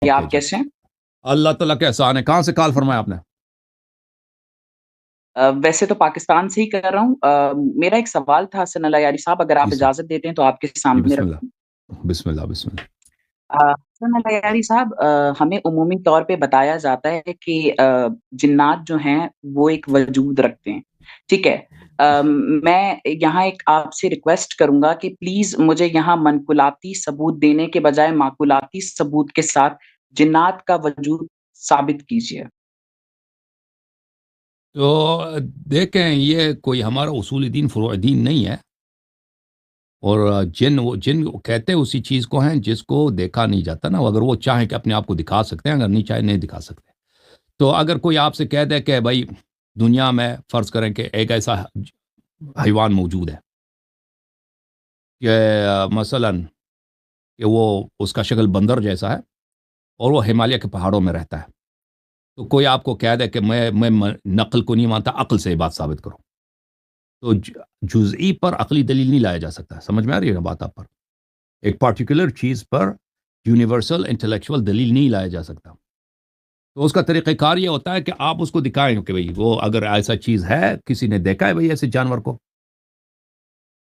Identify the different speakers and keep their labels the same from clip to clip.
Speaker 1: بتائیے آپ
Speaker 2: جی
Speaker 1: کیسے ہیں؟
Speaker 2: اللہ تعالیٰ کا احسان ہے. کہاں سے کال فرمایا آپ نے؟
Speaker 1: ویسے تو پاکستان سے ہی کر رہا ہوں. میرا ایک سوال تھا حسن اللہ یاری صاحب، اگر آپ
Speaker 2: جی سر.
Speaker 1: اجازت دیتے ہیں تو آپ کے
Speaker 2: جی
Speaker 1: سامنے
Speaker 2: بسم اللہ.
Speaker 1: رکھوں.
Speaker 2: بسم اللہ بسم اللہ.
Speaker 1: حسن اللہ یاری صاحب، ہمیں عمومی طور پہ بتایا جاتا ہے کہ جنات جو ہیں وہ ایک وجود رکھتے ہیں. ٹھیک ہے. میں یہاں ایک آپ سے ریکویسٹ کروں گا کہ پلیز مجھے یہاں منقولاتی ثبوت دینے کے بجائے معقولاتی ثبوت کے ساتھ جنات کا وجود ثابت کیجیے.
Speaker 2: تو دیکھیں، یہ کوئی ہمارا اصول دین فروع دین نہیں ہے. اور جن وہ کہتے اسی چیز کو ہیں جس کو دیکھا نہیں جاتا نا. اگر وہ چاہیں کہ اپنے آپ کو دکھا سکتے ہیں، اگر نہیں چاہیں نہیں دکھا سکتے. تو اگر کوئی آپ سے کہہ دے کہ بھائی دنیا میں فرض کریں کہ ایک ایسا حیوان موجود ہے کہ مثلاً کہ وہ اس کا شکل بندر جیسا ہے اور وہ ہمالیہ کے پہاڑوں میں رہتا ہے، تو کوئی آپ کو کہہ دے کہ میں نقل کو نہیں مانتا، عقل سے یہ بات ثابت کرو. تو جزئی پر عقلی دلیل نہیں لایا جا سکتا. سمجھ میں آ رہی ہے نا بات آپ پر؟ ایک پارٹیکولر چیز پر یونیورسل انٹلیکچوئل دلیل نہیں لایا جا سکتا. تو اس کا طریقہ کار یہ ہوتا ہے کہ آپ اس کو دکھائیں کہ بھئی وہ اگر ایسا چیز ہے، کسی نے دیکھا ہے بھئی ایسے جانور کو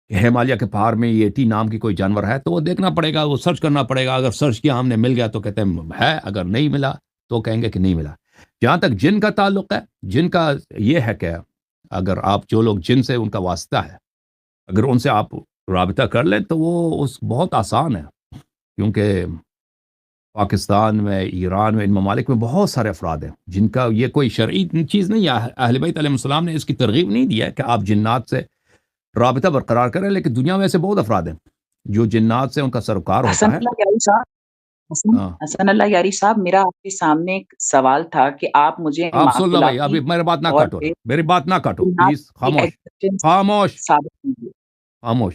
Speaker 2: کہ ہمالیہ کے پہاڑ میں یہ ٹی نام کی کوئی جانور ہے، تو وہ دیکھنا پڑے گا، وہ سرچ کرنا پڑے گا. اگر سرچ کیا ہم نے مل گیا تو کہتے ہیں ہے، اگر نہیں ملا تو کہیں گے کہ نہیں ملا. جہاں تک جن کا تعلق ہے، جن کا یہ ہے کہ اگر آپ جو لوگ جن سے ان کا واسطہ ہے، اگر ان سے آپ رابطہ کر لیں تو وہ بہت آسان ہے. کیونکہ پاکستان میں، ایران میں، ان ممالک میں بہت سارے افراد ہیں جن کا یہ کوئی شرعی چیز نہیں ہے. اہل بیت علیہ السلام نے اس کی ترغیب نہیں دی ہے کہ آپ جنات سے رابطہ برقرار کریں، لیکن دنیا میں ایسے بہت افراد ہیں جو جنات سے ان کا سروکار
Speaker 1: حسن
Speaker 2: ہوتا ہے.
Speaker 1: اللہ یاری صاحب،
Speaker 2: ہاں،
Speaker 1: حسن اللہ یاری صاحب، میرا آپ کے سامنے ایک سوال تھا کہ آپ مجھے
Speaker 2: آپ سن لو بھائی، ابھی
Speaker 1: معقولاتی
Speaker 2: میری بات نہ
Speaker 1: طور
Speaker 2: کاٹو نا،
Speaker 1: پہ
Speaker 2: میری بات نہ کاٹو
Speaker 1: جنات
Speaker 2: پلیز.
Speaker 1: کی
Speaker 2: خاموش
Speaker 1: ایگزسٹنس
Speaker 2: خاموش
Speaker 1: ثابت کیجیے.
Speaker 2: خاموش.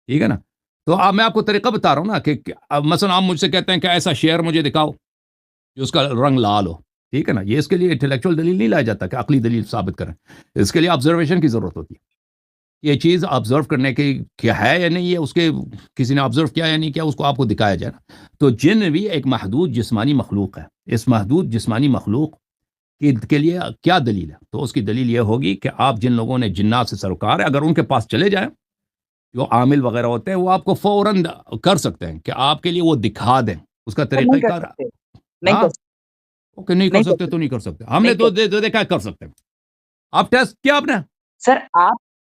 Speaker 2: ٹھیک ہے نا؟ تو اب میں آپ کو طریقہ بتا رہا ہوں نا کہ اب مثلا آپ مجھ سے کہتے ہیں کہ ایسا شعر مجھے دکھاؤ جو اس کا رنگ لال ہو. ٹھیک ہے نا؟ یہ اس کے لیے انٹلیکچوئل دلیل نہیں لایا جاتا کہ عقلی دلیل ثابت کریں. اس کے لیے آبزرویشن کی ضرورت ہوتی ہے. یہ چیز آبزرو کرنے کی کیا ہے یا نہیں ہے، اس کے کسی نے آبزرو کیا یا نہیں کیا، اس کو آپ کو دکھایا جائے نا. تو جن بھی ایک محدود جسمانی مخلوق ہے. اس محدود جسمانی مخلوق کے لیے کیا دلیل ہے؟ تو اس کی دلیل یہ ہوگی کہ آپ جن لوگوں نے جنات سے سروکار ہے، اگر ان کے پاس چلے جائیں، جو عامل وغیرہ ہوتے ہیں، وہ آپ کو فوراً کر سکتے ہیں کہ آپ کے لیے وہ دکھا دیں اس کا
Speaker 1: نہیں
Speaker 2: طریقہ
Speaker 1: کر
Speaker 2: کار.
Speaker 1: سکتے، نہیں
Speaker 2: ہاں،
Speaker 1: کر سکتے،
Speaker 2: اوکے، نہیں کر
Speaker 1: نہیں کر
Speaker 2: سکتے تو
Speaker 1: سکتے،
Speaker 2: نہیں کر سکتے. ہم نے
Speaker 1: نہیں
Speaker 2: تو
Speaker 1: کر سکتے.
Speaker 2: دیکھا ہے کر سکتے ہیں. آپ ٹیسٹ کیا آپ نے؟
Speaker 1: سر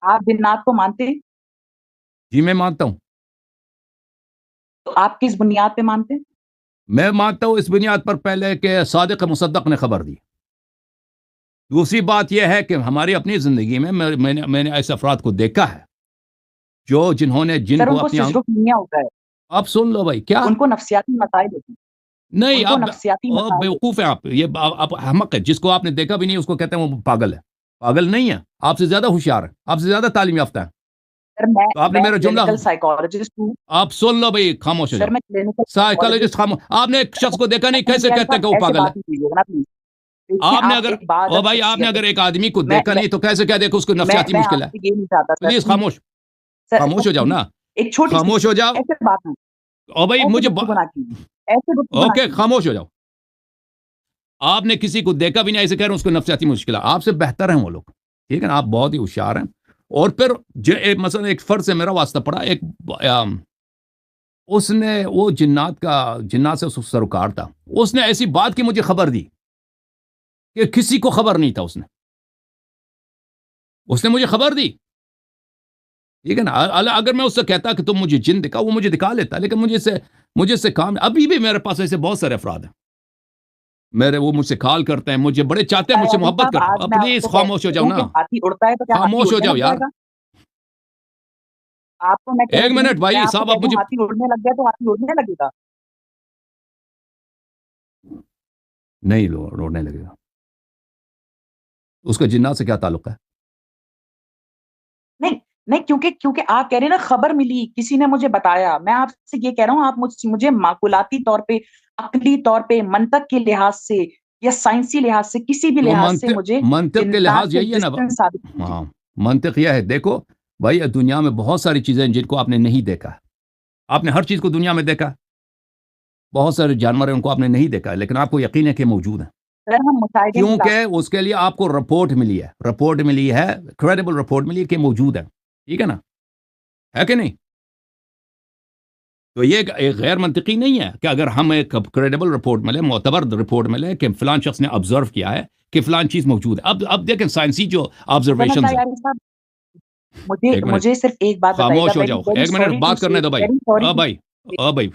Speaker 1: آپ جنات کو مانتے ہیں؟
Speaker 2: جی میں مانتا ہوں.
Speaker 1: تو آپ کس بنیاد پہ مانتے ہیں؟
Speaker 2: میں مانتا ہوں اس بنیاد پر پہلے کہ صادق مصدق نے خبر دی. دوسری بات یہ ہے کہ ہماری اپنی زندگی میں میں نے ایسے افراد کو دیکھا ہے جنہوں نے جن
Speaker 1: سر
Speaker 2: کو
Speaker 1: ان کو
Speaker 2: اپنی
Speaker 1: سچروفینیا ہوتا ہے،
Speaker 2: آپ سن لو بھائی کیا.
Speaker 1: ان کو نفسیاتی مسائل ہوتے ہیں،
Speaker 2: نہیں،
Speaker 1: ان کو
Speaker 2: آپ
Speaker 1: نفسیاتی مسائل ہوتے
Speaker 2: بیوقوف ہیں. آپ احمق ہے. جس کو آپ نے دیکھا بھی نہیں اس کو کہتے ہیں وہ پاگل ہے. پاگل نہیں ہے، آپ سے زیادہ ہوشیار ہے، آپ سے زیادہ تعلیم یافتہ ہے.
Speaker 1: ہیں. سر میں
Speaker 2: تو آپ نے
Speaker 1: میں
Speaker 2: میرا جملہ،
Speaker 1: کلینکل سائیکالوجسٹ ہوں.
Speaker 2: آپ سن لو بھائی، خاموش ہو
Speaker 1: سر
Speaker 2: جاؤ.
Speaker 1: میں کلینکل
Speaker 2: سائیکالوجسٹ
Speaker 1: سائیکالوجسٹ ہوں.
Speaker 2: خاموش. آپ نے ایک شخص کو دیکھا نہیں،
Speaker 1: حسن
Speaker 2: کیسے
Speaker 1: یاری
Speaker 2: کہتے ہیں
Speaker 1: صاحب
Speaker 2: کہ وہ
Speaker 1: ایسے
Speaker 2: پاگل ہے؟
Speaker 1: بات نہیں کیجیے نا پلیز. دیکھیں
Speaker 2: آپ نے
Speaker 1: آپ
Speaker 2: اگر
Speaker 1: ایک باادب
Speaker 2: بھائی آپ نے
Speaker 1: شخصیت
Speaker 2: اگر
Speaker 1: ہیں.
Speaker 2: ایک آدمی کو
Speaker 1: میں
Speaker 2: دیکھا
Speaker 1: میں
Speaker 2: نہیں تو کیسے کہہ دے کہ اس کو
Speaker 1: میں
Speaker 2: نفسیاتی
Speaker 1: میں
Speaker 2: مشکل
Speaker 1: آپ
Speaker 2: ہے؟
Speaker 1: سے یہ نہیں چاہتا سر
Speaker 2: پلیز
Speaker 1: پلیز.
Speaker 2: خاموش.
Speaker 1: سر
Speaker 2: خاموش ہو جاؤ نا.
Speaker 1: ایک چھوٹی سی
Speaker 2: خاموش ہو جاؤ.
Speaker 1: ایسے بات نہیں،
Speaker 2: او بھائی
Speaker 1: ایسے
Speaker 2: مجھے
Speaker 1: گفتگو نہ کیجیے، ایسے گفتگو نہ
Speaker 2: اوکے
Speaker 1: کیجیے.
Speaker 2: خاموش ہو جاؤ. آپ نے کسی کو دیکھا بھی نہیں، ایسے کہہ رہے ہیں اس کو نفسیاتی مشکل ہے. آپ سے بہتر ہیں وہ لوگ. ٹھیک ہے نا؟ آپ بہت ہی ہوشیار ہیں. اور پھر مثلا ایک فرد سے میرا واسطہ پڑا، ایک اس نے وہ جنات سے سروکار تھا. اس نے ایسی بات کی مجھے خبر دی کہ کسی کو خبر نہیں تھا. اس نے مجھے خبر دی. ٹھیک ہے نا؟ اگر میں اس سے کہتا کہ تم مجھے جن دکھا، وہ مجھے دکھا لیتا. لیکن مجھے سے کام، ابھی بھی میرے پاس ایسے بہت سارے افراد ہیں وہ مجھ سے کال کرتے ہیں، مجھے بڑے چاہتے ہیں، مجھ سے
Speaker 1: یاری
Speaker 2: محبت
Speaker 1: صاحب
Speaker 2: کرتے
Speaker 1: آج
Speaker 2: ہیں.
Speaker 1: میں آپ
Speaker 2: پلیز
Speaker 1: کو
Speaker 2: خاموش ہو
Speaker 1: کہتی
Speaker 2: جاؤ
Speaker 1: ہوں
Speaker 2: نا.
Speaker 1: کہ ہاتھی اڑتا ہے تو کیا ہاتھی
Speaker 2: خاموش ہو
Speaker 1: اڑنے
Speaker 2: جاؤ
Speaker 1: لگ
Speaker 2: یار.
Speaker 1: جائے گا؟ آپ کو میں کہہ
Speaker 2: ایک
Speaker 1: رہی ہوں،
Speaker 2: منٹ
Speaker 1: میں
Speaker 2: بھائی
Speaker 1: آپ کو
Speaker 2: صاحب،
Speaker 1: کہہ
Speaker 2: آپ
Speaker 1: دوں
Speaker 2: مجھے
Speaker 1: ہاتھی اڑنے لگ گیا تو ہاتھی اڑنے لگے گا.
Speaker 2: نہیں رونے لگے گا. اس کا جنات سے کیا تعلق ہے؟
Speaker 1: نہیں نہیں، کیونکہ آپ کہہ رہے ہیں نا خبر ملی، کسی نے مجھے بتایا. میں آپ سے یہ کہہ رہا ہوں، آپ مجھے معقولاتی طور پہ، عقلی طور پہ، منطق کے لحاظ سے یا سائنسی لحاظ سے، کسی بھی
Speaker 2: تو
Speaker 1: لحاظ سے مجھے
Speaker 2: منطق کے
Speaker 1: جنات
Speaker 2: لحاظ
Speaker 1: کے
Speaker 2: یہی ہے نا.
Speaker 1: ایگزسٹنس ثابت کیجیے.
Speaker 2: ہاں، منطق یہ ہے. دیکھو بھائی، دنیا میں بہت ساری چیزیں ہیں جن کو آپ نے نہیں دیکھا. آپ نے ہر چیز کو دنیا میں دیکھا. بہت سارے جانور ہیں ان کو آپ نے نہیں دیکھا ہے لیکن آپ کو یقین ہے کہ موجود ہیں,
Speaker 1: سر ہم مشاہدے میں
Speaker 2: کیونکہ اس کے لیے آپ کو رپورٹ ملی ہے, کریڈیبل رپورٹ ملی ہے کہ موجود ہے. ٹھیک ہے نا, ہے کہ نہیں؟ تو یہ ایک غیر منطقی نہیں ہے کہ اگر ہم ایک کریڈیبل رپورٹ ملے, معتبر رپورٹ ملے کہ فلان شخص نے آبزرو کیا ہے کہ فلان چیز موجود ہے. اب دیکھیں سائنسی جو آبزرویشنز ہیں.
Speaker 1: مجھے صرف ایک بات بتائیے گا,
Speaker 2: خاموش ہو جاؤ, ایک منٹ بات کرنے دو بھائی. بھائی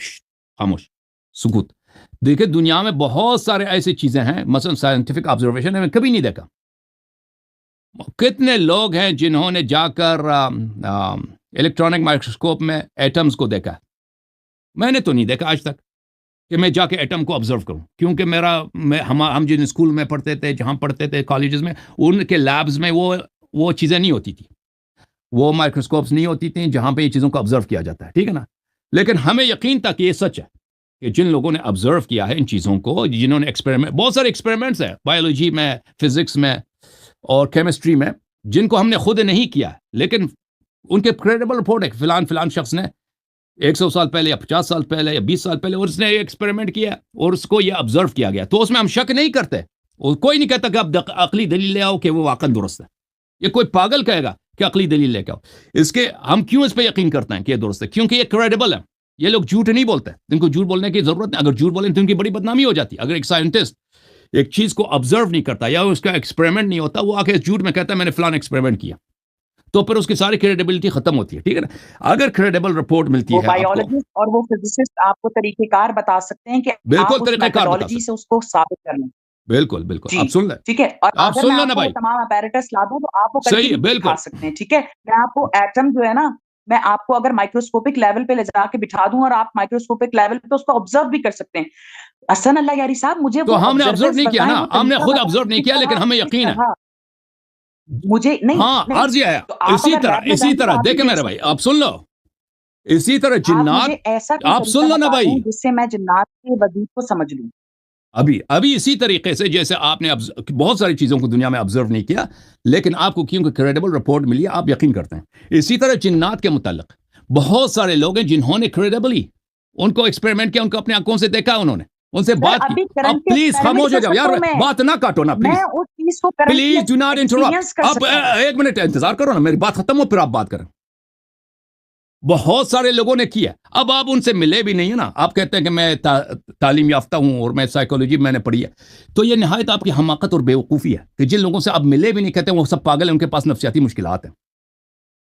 Speaker 2: خاموش, سکوت. دیکھیں دنیا میں بہت سارے ایسی چیزیں ہیں, مثلا سائنٹیفک آبزرویشن میں کبھی نہیں دیکھا. کتنے لوگ ہیں جنہوں نے جا کر الیکٹرانک مائکروسکوپ میں ایٹمز کو دیکھا. میں نے تو نہیں دیکھا آج تک کہ میں جا کے ایٹم کو آبزرو کروں, کیونکہ ہم جن اسکول میں پڑھتے تھے, جہاں پڑھتے تھے کالجز میں, ان کے لیبز میں وہ چیزیں نہیں ہوتی تھی, وہ مائکروسکوپس نہیں ہوتی تھیں جہاں پہ یہ چیزوں کو آبزرو کیا جاتا ہے. ٹھیک ہے نا, لیکن ہمیں یقین تھا کہ یہ سچ ہے کہ جن لوگوں نے آبزرو کیا ہے ان چیزوں کو, جنہوں نے ایکسپیریمنٹ, بہت سارے ایکسپیریمنٹس ہیں بایولوجی میں, فزکس میں اور کیمسٹری میں, جن کو ہم نے خود نہیں کیا لیکن ان کے کریڈیبل رپورٹ ہے. فلان شخص نے 100 سال پہلے یا 50 سال پہلے یا 20 سال پہلے اور اس نے ایکسپیریمنٹ کیا اور اس کو یہ آبزرو کیا گیا, تو اس میں ہم شک نہیں کرتے. اور کوئی نہیں کہتا کہ اب عقلی دلیل لے آؤ کہ وہ واقعا درست ہے. یہ کوئی پاگل کہے گا کہ عقلی دلیل لے کے آؤ. اس کے ہم کیوں اس پہ یقین کرتے ہیں کہ یہ درست ہے؟ کیونکہ یہ کریڈیبل ہے. یہ لوگ جھوٹ نہیں بولتے, ان کو جھوٹ بولنے کی ضرورت نہیں. اگر جھوٹ بولیں تو ان کی بڑی بدنامی ہو جاتی. اگر ایک سائنٹسٹ ایک چیز کو آبزرو نہیں کرتا یا اس کا ایکسپیریمنٹ نہیں ہوتا, وہ آ کے جھوٹ میں کہتا ہے میں نے فلان ایکسپیریمنٹ کیا, تو پھر اس کی ساری کریڈیبلٹی ختم ہوتی ہے. ٹھیک ہے نا. اگر کریڈیبل رپورٹ ملتی ہے,
Speaker 1: بایولوجسٹ اور وہ فزسسٹ آپ کو طریقہ کار بتا سکتے ہیں کہ
Speaker 2: بالکل طریقہ کار بتا
Speaker 1: سے اس کو ثابت کرنا.
Speaker 2: بالکل آپ سن لیں.
Speaker 1: ٹھیک ہے, اور
Speaker 2: آپ سن لو نا بھائی,
Speaker 1: تمام اپیریٹس لا دوں تو آپ کو
Speaker 2: صحیح ہے, بالکل
Speaker 1: دکھا سکتے ہیں. ٹھیک ہے, میں آپ کو ایٹم جو ہے نا, میں آپ کو اگر مائکروسکوپک لیول پہ لے جا کے بٹھا دوں اور آپ مائکروسکوپک لیول پہ اس کو آبزرو بھی کر سکتے ہیں. حسن اللہ یاری صاحب, مجھے
Speaker 2: تو ہم نے آبزرو نہیں کیا نا, ہم نے خود آبزرو نہیں کیا, لیکن ہمیں یقین ہے.
Speaker 1: مجھے نہیں,
Speaker 2: ہاں عرض یہ ہے. اسی طرح دیکھیں میرے بھائی, آپ سن لو, اسی طرح جنات, آپ سن لو نا بھائی,
Speaker 1: جس سے میں جنات کے وجود کو سمجھ لوں.
Speaker 2: ابھی اسی طریقے سے جیسے آپ نے بہت ساری چیزوں کو دنیا میں آبزرو نہیں کیا لیکن آپ کو کیونکہ کریڈیبل رپورٹ ملی ہے آپ یقین کرتے ہیں. اسی طرح جنات کے متعلق بہت سارے لوگ ہیں جنہوں نے کریڈیبلی ان کو ایکسپیریمنٹ کیا, ان کو اپنے آنکھوں سے دیکھا, انہوں نے ان سے بات کی. اب پلیز خاموش ہو جاؤ یار, بات نہ کاٹو نا پلیز ڈو ناٹ انٹرپٹ. آپ ایک منٹ انتظار کرو نا, میری بات ختم ہو پھر آپ بات کریں. بہت سارے لوگوں نے کیا, اب آپ ان سے ملے بھی نہیں ہے نا, آپ کہتے ہیں کہ میں تعلیم یافتہ ہوں اور میں سائیکولوجی میں نے پڑھی ہے. تو یہ نہایت آپ کی حماقت اور بیوقوفی ہے کہ جن لوگوں سے آپ ملے بھی نہیں, کہتے ہیں وہ سب پاگل ہیں, ان کے پاس نفسیاتی مشکلات ہیں.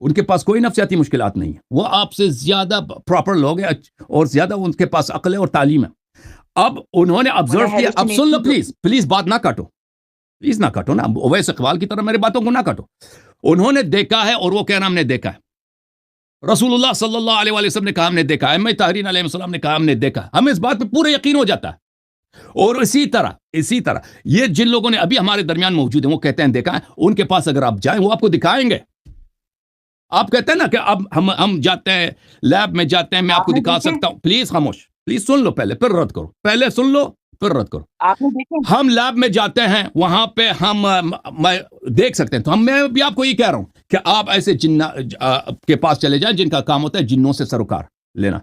Speaker 2: ان کے پاس کوئی نفسیاتی مشکلات نہیں ہے, وہ آپ سے زیادہ پراپر لوگ ہیں اور زیادہ ان کے پاس عقل ہے اور تعلیم ہے. اب انہوں نے آبزرو کیا. اب سن لو پلیز بات نہ کاٹو, پلیز نہ کاٹو نا, ویسے اقبال کی طرح میری باتوں کو نہ کاٹو. انہوں نے دیکھا ہے اور وہ کہنا ہم نے دیکھا ہے. رسول اللہ صلی اللہ علیہ وسلم نے کہا ہم نے دیکھا ہے, میں طاہرین علیہ السلام نے کہا ہم نے دیکھا. ہمیں اس بات پہ پورا یقین ہو جاتا ہے. اور اسی طرح یہ جن لوگوں نے ابھی ہمارے درمیان موجود ہیں وہ کہتے ہیں دیکھا ہے, ان کے پاس اگر آپ جائیں وہ آپ کو دکھائیں گے. آپ کہتے ہیں نا کہ اب ہم جاتے ہیں لیب میں جاتے ہیں, میں آپ کو دکھا سکتا ہوں. پلیز خاموش, پلیز سن لو پہلے پھر رد کرو, پہلے سن لو پھر رد کرو. ہم لیب میں جاتے ہیں, وہاں پہ ہم دیکھ سکتے ہیں. تو میں بھی آپ کو یہ کہہ رہا ہوں کہ آپ ایسے جن کے پاس چلے جائیں جن کا کام ہوتا ہے جنوں سے سروکار لینا.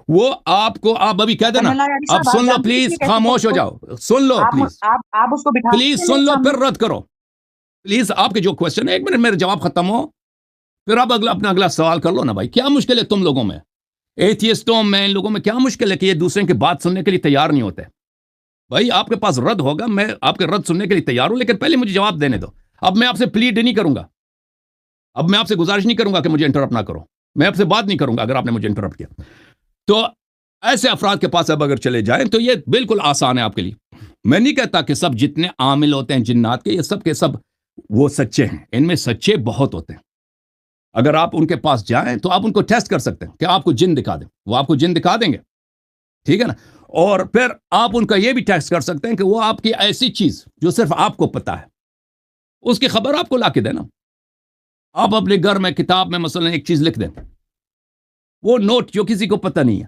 Speaker 2: وہ آپ کو, آپ ابھی کہہ دینا. اب سن لو پلیز, خاموش ہو جاؤ, سن لو پلیز سن لو پھر رد کرو. پلیز آپ کے جو کوشچن ہے, ایک منٹ میرے جواب ختم ہو پھر آپ اپنا اگلا سوال کر لو نا بھائی. کیا مشکل ہے تم لوگوں میں, ایتھیسٹوں میں, ان لوگوں میں کیا مشکل ہے کہ یہ دوسرے کی بات سننے کے لیے تیار نہیں ہوتے؟ بھائی آپ کے پاس رد ہوگا, میں آپ کے رد سننے کے لیے تیار ہوں, لیکن پہلے مجھے جواب دینے دو. اب میں آپ سے پلیڈ نہیں کروں گا, اب میں آپ سے گزارش نہیں کروں گا کہ مجھے انٹرپٹ نہ کرو. میں آپ سے بات نہیں کروں گا اگر آپ نے مجھے انٹرپٹ کیا. تو ایسے افراد کے پاس اب اگر چلے جائیں تو یہ بالکل آسان ہے آپ کے لیے. میں نہیں کہتا کہ سب جتنے عامل ہوتے ہیں جنات کے, یہ سب کے سب وہ سچے ہیں, ان میں سچے بہت ہوتے ہیں. اگر آپ ان کے پاس جائیں تو آپ ان کو ٹیسٹ کر سکتے ہیں کہ آپ کو جن دکھا دیں, وہ آپ کو جن دکھا دیں گے. ٹھیک ہے نا. اور پھر آپ ان کا یہ بھی ٹیسٹ کر سکتے ہیں کہ وہ آپ کی ایسی چیز جو صرف آپ کو پتا ہے, اس کی خبر آپ کو لا کے دینا. آپ اپنے گھر میں کتاب میں مثلا ایک چیز لکھ دیں, وہ نوٹ جو کسی کو پتہ نہیں ہے,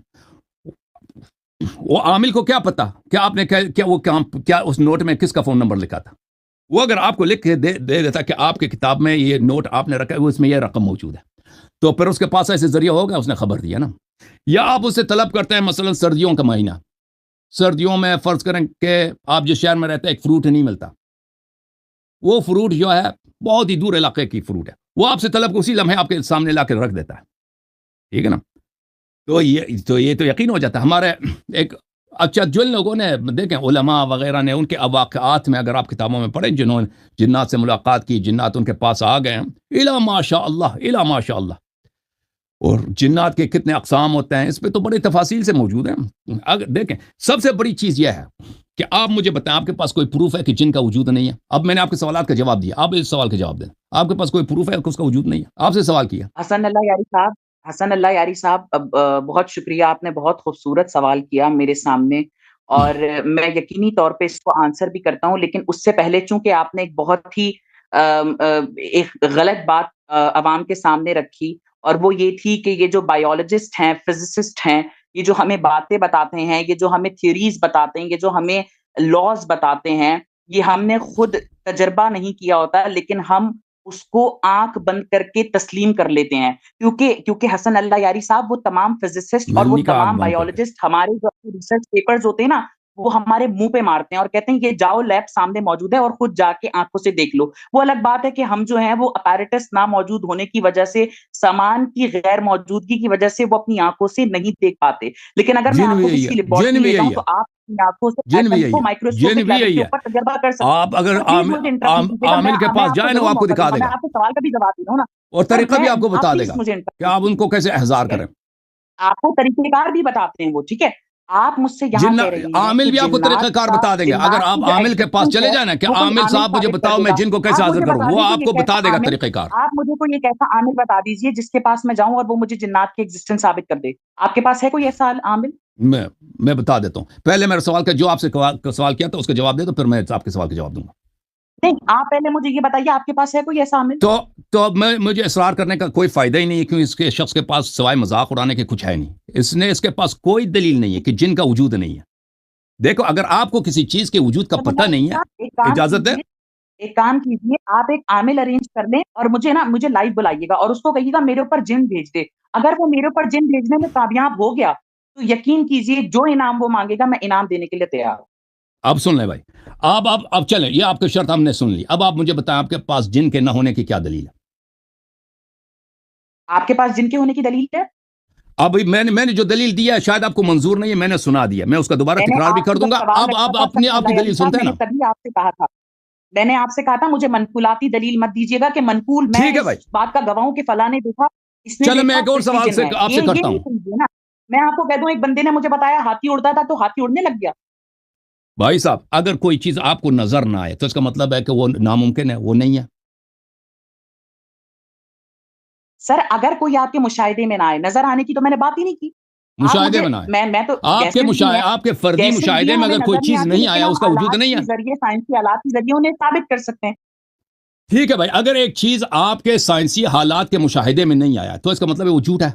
Speaker 2: وہ عامل کو کیا پتا کہ آپ نے کیا اس نوٹ میں کس کا فون نمبر لکھا تھا. وہ اگر آپ کو لکھ کے دے دیتا کہ آپ کی کتاب میں یہ نوٹ آپ نے رکھا ہے, اس میں یہ رقم موجود ہے, تو پھر اس کے پاس ایسے ذریعہ ہوگا, اس نے خبر دیا نا. یا آپ اسے طلب کرتے ہیں مثلا سردیوں کا مہینہ, سردیوں میں فرض کریں کہ آپ جس شہر میں رہتے ہیں ایک فروٹ نہیں ملتا، وہ فروٹ جو ہے بہت ہی دور علاقے کی فروٹ ہے، وہ آپ سے طلب کو اسی لمحے آپ کے سامنے لا کے رکھ دیتا ہے، ٹھیک ہے نا؟ تو یہ تو یقین ہو جاتا ہے ہمارے ایک اچھا جن لوگوں نے دیکھیں علماء وغیرہ نے ان کے واقعات میں اگر آپ کتابوں میں پڑھیں جنہوں نے جنات سے ملاقات کی، جنات ان کے پاس آ گئے ہیں، الا ماشاء اللہ، اور جنات کے کتنے اقسام ہوتے ہیں اس پہ تو بڑے تفاصیل سے موجود ہیں۔ اگر دیکھیں سب سے بڑی چیز یہ ہے کہ آپ مجھے بتائیں آپ کے پاس کوئی پروف ہے کہ جن کا وجود نہیں ہے؟ اب میں نے آپ کے سوالات کا جواب دیا، آپ اس سوال کا جواب دیں، آپ کے پاس کوئی پروف ہے کہ اس کا وجود نہیں ہے؟ آپ سے سوال کیا۔
Speaker 1: حسن اللہ یاری صاحب، بہت شکریہ، آپ نے بہت خوبصورت سوال کیا میرے سامنے، اور میں یقینی طور پہ اس کو آنسر بھی کرتا ہوں، لیکن اس سے پہلے چونکہ آپ نے ایک بہت ہی ایک غلط بات عوام کے سامنے رکھی، اور وہ یہ تھی کہ یہ جو بایولوجسٹ ہیں، فزسسٹ ہیں، یہ جو ہمیں باتیں بتاتے ہیں، یہ جو ہمیں تھیوریز بتاتے ہیں، یہ جو ہمیں لاز بتاتے ہیں، یہ ہم نے خود تجربہ نہیں کیا ہوتا، لیکن ہم اس کو آنکھ بند کر کے تسلیم کر لیتے ہیں، کیونکہ حسن اللہ یاری صاحب وہ تمام فزسسٹ
Speaker 2: میں
Speaker 1: اور
Speaker 2: نے
Speaker 1: وہ
Speaker 2: نہیں کہا آنکھ
Speaker 1: تمام
Speaker 2: بند کر کے۔
Speaker 1: بایولوجسٹ ہمارے جو ریسرچ پیپرز ہوتے ہیں نا، وہ ہمارے منہ پہ مارتے ہیں اور کہتے ہیں یہ جاؤ لیب سامنے موجود ہے اور خود جا کے آنکھوں سے دیکھ لو۔ وہ الگ بات ہے کہ ہم جو ہیں وہ اپیریٹس نہ موجود ہونے کی وجہ سے، سامان کی غیر موجودگی کی وجہ سے وہ اپنی آنکھوں سے نہیں دیکھ پاتے، لیکن اگر میں
Speaker 2: جن
Speaker 1: آپ
Speaker 2: بھی
Speaker 1: کو
Speaker 2: یہی
Speaker 1: کسی
Speaker 2: ہے، جن
Speaker 1: لیبورٹری
Speaker 2: بھی
Speaker 1: لے جاؤں
Speaker 2: یہی ہے،
Speaker 1: تو آپ اپنی آنکھوں سے
Speaker 2: جن بھی
Speaker 1: ایٹم
Speaker 2: یہی
Speaker 1: کو
Speaker 2: ہے، جن
Speaker 1: مائکروسکوپک
Speaker 2: بھی
Speaker 1: لیول
Speaker 2: یہی
Speaker 1: کے
Speaker 2: ہے۔
Speaker 1: اوپر تجربہ کر سکتے
Speaker 2: آپ اگر
Speaker 1: ہیں۔ پلیز مجھے انٹرپٹ کیجیے گا،
Speaker 2: عامل کے
Speaker 1: میں
Speaker 2: پاس
Speaker 1: آپ کو
Speaker 2: جائیں نا وہ
Speaker 1: ضرور
Speaker 2: آپ کو
Speaker 1: موقع
Speaker 2: دکھا
Speaker 1: دوں گا،
Speaker 2: دے
Speaker 1: میں
Speaker 2: گا،
Speaker 1: آپ کے سوال کا بھی جواب دے دوں نا،
Speaker 2: اور
Speaker 1: سر
Speaker 2: طریقہ بھی آپ کو
Speaker 1: آپ
Speaker 2: بتا دے
Speaker 1: پلیز
Speaker 2: گا
Speaker 1: مجھے
Speaker 2: کہ
Speaker 1: انٹرپٹ
Speaker 2: آپ ان کو
Speaker 1: کیجیے،
Speaker 2: کیسے احضار
Speaker 1: ٹھیک ہے؟
Speaker 2: کریں۔
Speaker 1: آپ کو طریقہ کار بھی بتاتے ہیں وہ، ٹھیک ہے؟ آپ مجھ سے یہاں
Speaker 2: جن
Speaker 1: کہہ رہے ہیں
Speaker 2: عامل
Speaker 1: کہ
Speaker 2: بھی آپ کو طریقہ کار بتا دیں گے، اگر
Speaker 1: جنات
Speaker 2: آپ
Speaker 1: کی جو
Speaker 2: عامل کے پاس
Speaker 1: ایگزسٹنس
Speaker 2: چلے
Speaker 1: ہے
Speaker 2: جائیں نا کہ
Speaker 1: وہ کوئی
Speaker 2: عامل
Speaker 1: عامل
Speaker 2: صاحب مجھے
Speaker 1: ثابت کر
Speaker 2: بتاؤ
Speaker 1: دے
Speaker 2: میں
Speaker 1: گا۔
Speaker 2: جن کو کیسے
Speaker 1: آپ
Speaker 2: حاضر
Speaker 1: مجھے
Speaker 2: کروں،
Speaker 1: بتا
Speaker 2: وہ
Speaker 1: دیجیے
Speaker 2: آپ کو
Speaker 1: یہ
Speaker 2: بتا
Speaker 1: کیسا
Speaker 2: دے گا
Speaker 1: عامل،
Speaker 2: طریقہ کار۔
Speaker 1: آپ مجھے کوئی ایک ایسا عامل بتا دیجیے جس کے پاس میں جاؤں اور وہ مجھے جنات کی ایگزسٹنس ثابت کر دے۔ آپ کے پاس ہے کوئی ایسا عامل؟
Speaker 2: میں میں بتا دیتا ہوں، پہلے میرے سوال کا جو آپ سے سوال کیا تھا اس کا جواب دے دو، پھر میں آپ کے سوال کا جواب دوں گا۔
Speaker 1: نہیں، آپ پہلے مجھے یہ بتائیے آپ کے پاس ہے کوئی ایسا عامل؟
Speaker 2: تو مجھے اصرار کرنے کا کوئی فائدہ ہی نہیں ہے، کیوں اس کے شخص کے پاس سوائے مذاق اڑانے کے کچھ ہے نہیں، اس کے پاس کوئی دلیل نہیں ہے کہ جن کا وجود نہیں ہے۔ دیکھو اگر آپ کو کسی چیز کے وجود کا پتہ نہیں ہے،
Speaker 1: ایک کام
Speaker 2: اجازت ہے؟
Speaker 1: کیجیے، ایک کام کیجیے، آپ ایک عامل ارینج کر لیں اور مجھے لائیو بلائیے گا اور اس کو کہیے گا میرے اوپر جن بھیج دے۔ اگر وہ میرے اوپر جن بھیجنے میں کامیاب ہو گیا تو یقین کیجیے جو انعام وہ مانگے گا میں انعام دینے کے لیے تیار ہوں۔
Speaker 2: اب سن لیں بھائی، اب چلیں، یہ آپ کی شرط ہم نے سن لی، اب آپ مجھے بتائیں آپ کے پاس جن کے نہ ہونے کی کیا دلیل ہے؟
Speaker 1: آپ کے پاس جن کے ہونے کی دلیل ہے؟
Speaker 2: اب میں نے جو دلیل دیا ہے شاید آپ کو منظور نہیں ہے، میں نے سنا دیا، میں اس کا دوبارہ
Speaker 1: میں نے
Speaker 2: تکرار بھی
Speaker 1: آپ
Speaker 2: کر
Speaker 1: سے
Speaker 2: دوں
Speaker 1: جب
Speaker 2: گا،
Speaker 1: سوال
Speaker 2: اب
Speaker 1: رکھا
Speaker 2: آپ
Speaker 1: تھا
Speaker 2: اپنی
Speaker 1: سر
Speaker 2: آپ کی
Speaker 1: اللہ
Speaker 2: دلیل
Speaker 1: علی صاحب،
Speaker 2: سنتے ہیں
Speaker 1: میں نے
Speaker 2: نا؟
Speaker 1: تبھی آپ سے کہا تھا، میں نے آپ سے کہا تھا مجھے منقولاتی دلیل مت دیجیے گا کہ منقول میں
Speaker 2: ٹھیک ہے
Speaker 1: اس
Speaker 2: بھائی،
Speaker 1: بات کا گواہ ہوں کہ فلاں نے دیکھا، اس نے
Speaker 2: چلے میں
Speaker 1: دیکھا
Speaker 2: ایک
Speaker 1: تو
Speaker 2: اور
Speaker 1: اس کی
Speaker 2: سوال
Speaker 1: جن
Speaker 2: سے
Speaker 1: ہے،
Speaker 2: آپ سے
Speaker 1: یہ
Speaker 2: کرتا
Speaker 1: نہیں
Speaker 2: ہوں
Speaker 1: سمجھیے نا۔ میں آپ کو کہہ دوں ایک بندے نے مجھے بتایا ہاتھی اڑتا تھا تو ہاتھی اڑنے لگ گیا۔
Speaker 2: بھائی صاحب، اگر کوئی چیز آپ کو نظر نہ آئے تو اس کا مطلب ہے کہ وہ ناممکن ہے، وہ نہیں ہے۔
Speaker 1: سر اگر کوئی آپ کے مشاہدے میں نہ آئے، نظر آنے کی تو میں نے بات ہی نہیں کی۔ آپ
Speaker 2: مشاہدے
Speaker 1: مجھے
Speaker 2: میں نہ آئے،
Speaker 1: میں تو
Speaker 2: آپ کے فردی
Speaker 1: گیسز بھی
Speaker 2: مشاہدے میں
Speaker 1: ہمیں
Speaker 2: اگر کوئی
Speaker 1: نظر نہیں
Speaker 2: چیز
Speaker 1: آتی،
Speaker 2: نہیں
Speaker 1: لیکن
Speaker 2: آیا
Speaker 1: ہم
Speaker 2: اس کا وجود
Speaker 1: آلات
Speaker 2: نہیں ہے۔
Speaker 1: کے ذریعے، سائنسی آلات کے ذریعے انہیں ثابت کر سکتے ہیں۔
Speaker 2: ٹھیک ہے بھائی، اگر ایک چیز آپ کے سائنسی حالات کے مشاہدے میں نہیں آیا تو اس کا مطلب ہے وہ جھوٹ ہے۔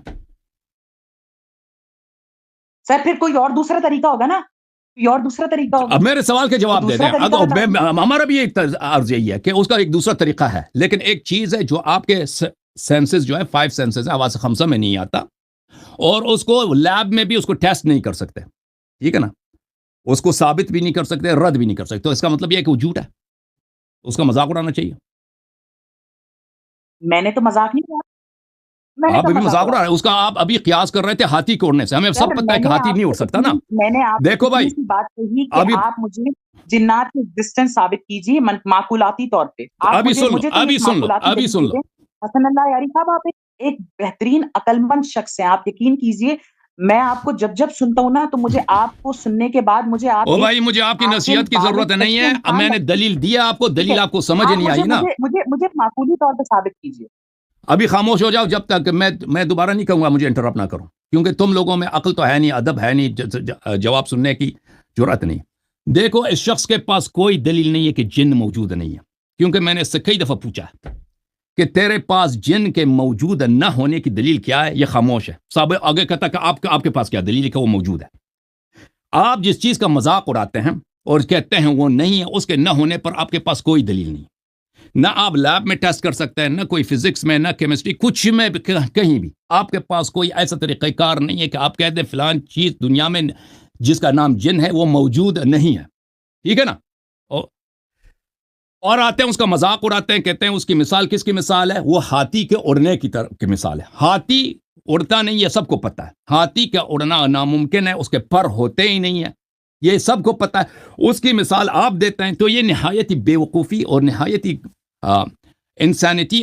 Speaker 1: سر پھر کوئی اور دوسرا طریقہ ہوگا نا، کوئی اور دوسرا طریقہ ہوگا،
Speaker 2: اب میرے سوال کے
Speaker 1: وہ
Speaker 2: جواب دے
Speaker 1: دوسرا
Speaker 2: دیں،
Speaker 1: طریقہ بتا دیں۔
Speaker 2: ہمارا بھی ایک عرض یہی ہے کہ اس کا ایک دوسرا طریقہ ہے، لیکن ایک چیز ہے جو آپ کے سینسز جو ہے 5 سینسز ہے، حواس خمسہ میں نہیں آتا، اور اس کو لیب میں بھی اس کو ٹیسٹ نہیں کر سکتے، ٹھیک ہے نا، اس کو ثابت بھی نہیں کر سکتے، رد بھی نہیں کر سکتے، تو اس کا مطلب یہ ہے کہ وہ جھوٹ ہے، اس کا مذاق اڑانا چاہیے۔
Speaker 1: میں نے تو مذاق نہیں کیا، میں نے
Speaker 2: آپ
Speaker 1: کہا
Speaker 2: ابھی
Speaker 1: مذاق
Speaker 2: مذاق
Speaker 1: اڑا
Speaker 2: اڑا
Speaker 1: رہا
Speaker 2: رہے ہیں، اس کا آپ ابھی قیاس کر رہے تھے ہاتھی کے اڑنے سے، ہمیں
Speaker 1: سر
Speaker 2: سب پتہ ہے
Speaker 1: میں
Speaker 2: کہ
Speaker 1: نے
Speaker 2: ہاتھی نہیں اڑ سکتا نا۔ دیکھو بھائی،
Speaker 1: اتنی سی بات کہی کہ
Speaker 2: ابھی
Speaker 1: آپ مجھے جنات کی ایگزسٹنس ثابت کیجیے معقولاتی طور پہ۔ آپ
Speaker 2: ابھی سن لو،
Speaker 1: مجھے تو
Speaker 2: ابھی
Speaker 1: ایک
Speaker 2: سن لو،
Speaker 1: معقولاتی
Speaker 2: ابھی
Speaker 1: دلیل
Speaker 2: سن
Speaker 1: دے
Speaker 2: لو،
Speaker 1: دیں۔ حسن اللہ یاری صاحب آپ ایک بہترین عقل مند شخص ہیں، آپ یقین کیجیے میں آپ کو جب جب سنتا ہوں نا تو مجھے آپ کو سننے کے بعد مجھے آپ
Speaker 2: او
Speaker 1: ایک
Speaker 2: بھائی مجھے آپ کی
Speaker 1: عاقل
Speaker 2: نصیحت کی
Speaker 1: بالغ
Speaker 2: ضرورت نہیں
Speaker 1: سچے
Speaker 2: ہے، اب
Speaker 1: انسان
Speaker 2: میں نے
Speaker 1: لگتے ہیں،
Speaker 2: دلیل دیا آپ کو،
Speaker 1: ٹھیک ہے؟
Speaker 2: دلیل آپ کو سمجھ
Speaker 1: آپ
Speaker 2: نہیں آئی نا۔
Speaker 1: مجھے معقولی طور پہ ثابت کیجیے۔
Speaker 2: ابھی خاموش ہو جاؤ جب تک میں دوبارہ نہیں کہوں گا مجھے انٹرپٹ نہ کرو، کیونکہ تم لوگوں میں عقل تو ہے نہیں، ادب ہے نہیں، جواب سننے کی جرأت نہیں۔ دیکھو اس شخص کے پاس کوئی دلیل نہیں ہے کہ جن موجود نہیں ہے، کیونکہ میں نے اس سے کئی دفعہ پوچھا کہ تیرے پاس جن کے موجود نہ ہونے کی دلیل کیا ہے، یہ خاموش ہے۔ صاحب آگے کہتا کہ آپ کے پاس کیا دلیل ہے کہ وہ موجود ہے۔ آپ جس چیز کا مذاق اڑاتے ہیں اور کہتے ہیں وہ نہیں ہے، اس کے نہ ہونے پر آپ کے پاس کوئی دلیل نہیں، نہ آپ لیب میں ٹیسٹ کر سکتے ہیں، نہ کوئی فزکس میں، نہ کیمسٹری، کچھ میں کہیں بھی آپ کے پاس کوئی ایسا طریقہ کار نہیں ہے کہ آپ کہہ دیں فلان چیز دنیا میں جس کا نام جن ہے وہ موجود نہیں ہے، ٹھیک ہے نا؟ اور آتے ہیں اس کا مذاق اڑاتے ہیں، کہتے ہیں اس کی مثال کس کی مثال ہے؟ وہ ہاتھی کے اڑنے کی مثال ہے۔ ہاتھی اڑتا نہیں ہے، سب کو پتا ہے، ہاتھی کا اڑنا ناممکن ہے، اس کے پر ہوتے ہی نہیں ہے، یہ سب کو پتا ہے۔ اس کی مثال آپ دیتے ہیں، تو یہ نہایت ہی بے وقوفی اور نہایت ہی انسانیتی